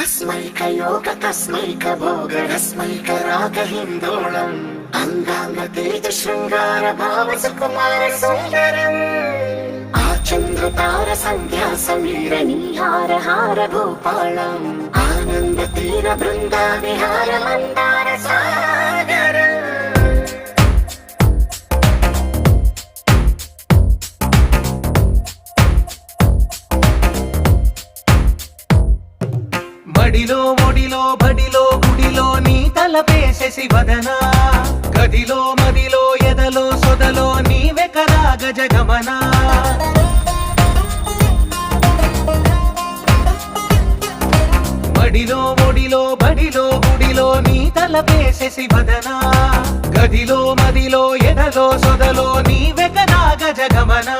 अस्मैकयोग तस्मैक भोग रस्मैक राग हिन्दोळम् अंगांग तेज शृंगार भाव सुकुमार सुंदरम् आचंद्र तार संध्या समीर निहार हार भूपालम् आनंद तीर बृंदा विहार मंदार सागर మడిలో ఒడిలో బడిలో గుడిలో నీ తలపేసేసి వదనా గదిలో మదిలో ఎదలో సొదలో నీవే కదా గజగమనా మడిలో ఒడిలో బడిలో గుడిలో నీ తలపేసేసి వదనా గదిలో మదిలో ఎదలో సొదలో నీవే కదా గజగమనా